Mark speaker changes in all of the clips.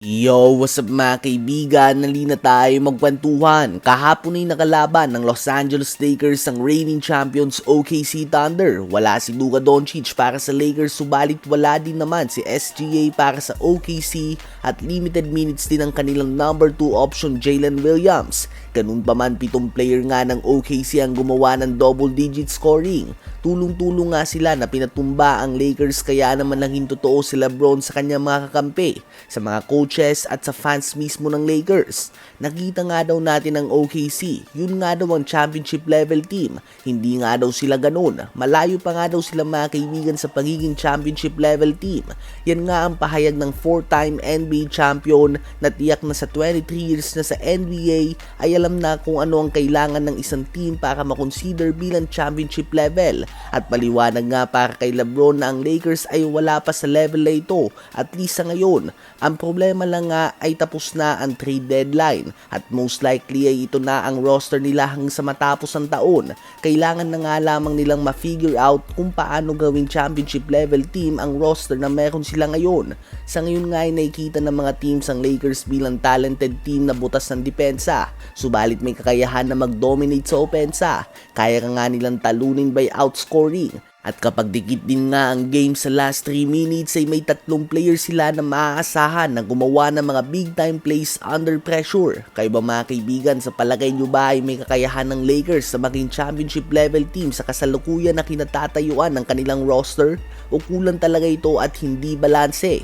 Speaker 1: Yo, what's up mga kaibigan? Nalina tayo magkwentuhan. Kahapon ay nakalaban ng Los Angeles Lakers ang reigning champions OKC Thunder. Wala si Luka Doncic para sa Lakers, subalit wala din naman si SGA para sa OKC at limited minutes din ang kanilang number 2 option Jalen Williams. Ganun pa man, 7 player nga ng OKC ang gumawa ng double-digit scoring. Tulong-tulong nga sila na pinatumba ang Lakers, kaya naman naging totoo si LeBron sa kanyang mga kakampi, sa mga coaches at sa fans mismo ng Lakers. Nakita nga daw natin ang OKC, yun nga daw ang championship level team. Hindi nga daw sila ganun. Malayo pa nga daw sila mga kaibigan sa pagiging championship level team. Yan nga ang pahayag ng 4-time NBA champion na tiyak na sa 23 years na sa NBA ay alam na kung ano ang kailangan ng isang team para makonsider bilang championship level. At paliwanag nga para kay LeBron na ang Lakers ay wala pa sa level na ito, at least sa ngayon. Ang problema lang nga ay tapos na ang trade deadline at most likely ay ito na ang roster nila hanggang sa matapos ang taon. Kailangan na nga lamang nilang ma-figure out kung paano gawing championship level team ang roster na meron sila ngayon. Sa ngayon nga ay nakikita ng mga teams ang Lakers bilang talented team na butas ng depensa, subalit may kakayahan na mag-dominate sa opensa. Kaya nga nilang talunin by outscoring. At kapag dikit din nga ang game sa last 3 minutes ay may 3 players sila na maaasahan na gumawa ng mga big time plays under pressure. Kayo ba mga kaibigan, sa palagay nyo ba ay may kakayahan ng Lakers sa maging championship level team sa kasalukuyan na kinatatayuan ng kanilang roster? O kulang talaga ito at hindi balanse?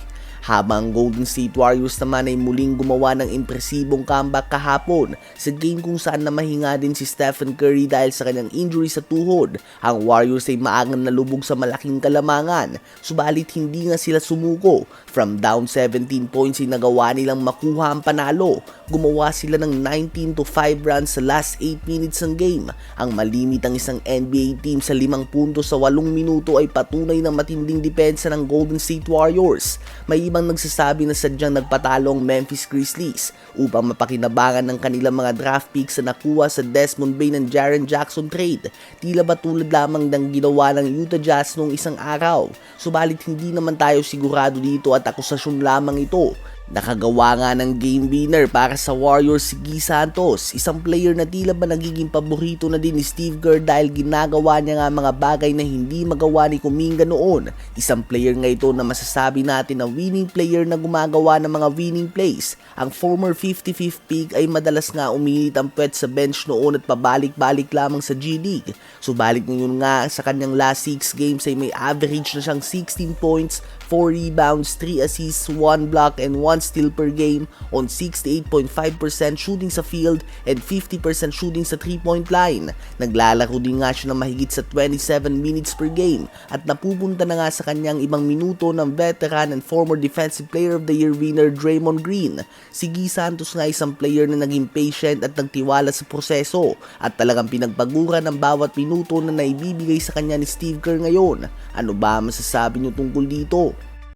Speaker 1: Habang Golden State Warriors naman ay muling gumawa ng impresibong comeback kahapon sa game kung saan namahinga din si Stephen Curry dahil sa kanyang injury sa tuhod. Ang Warriors ay maagang nalubog sa malaking kalamangan, subalit hindi nga sila sumuko. From down 17 points ay nagawa nilang makuha ang panalo. Gumawa sila ng 19-5 runs sa last 8 minutes ng game. Ang malimit ang isang NBA team sa 5 puntos sa 8 minuto ay patunay ng matinding depensa ng Golden State Warriors. May ibang nagsasabi na sadyang nagpatalo ang Memphis Grizzlies upang mapakinabangan ng kanilang mga draft picks na nakuha sa Desmond Bane and Jaren Jackson trade. Tila ba tulad lamang ng ginawa ng Utah Jazz noong isang araw. Subalit hindi naman tayo sigurado dito at akusasyon lamang ito. Nakagawa nga ng game winner para sa Warriors si Guy Santos, isang player na tila ba nagiging paborito na din ni Steve Kerr dahil ginagawa niya nga mga bagay na hindi magawa ni Kuminga noon. Isang player nga ito na masasabi natin na winning player na gumagawa ng mga winning plays. Ang former 55th pick ay madalas nga uminit ang puwet sa bench noon at pabalik-balik lamang sa G League. Subalit ngayon nga sa kanyang last 6 games ay may average na siyang 16 points, 4 rebounds, 3 assists, 1 block, and 1 steal per game on 68.5% shooting sa field and 50% shooting sa 3-point line. Naglalaro din nga siya ng mahigit sa 27 minutes per game at napupunta na nga sa kanyang ibang minuto ng veteran and former Defensive Player of the Year winner Draymond Green. Si Guy Santos nga isang player na naging patient at nagtiwala sa proseso at talagang pinagpaguran ng bawat minuto na naibibigay sa kanya ni Steve Kerr ngayon. Ano ba masasabi niyo tungkol dito?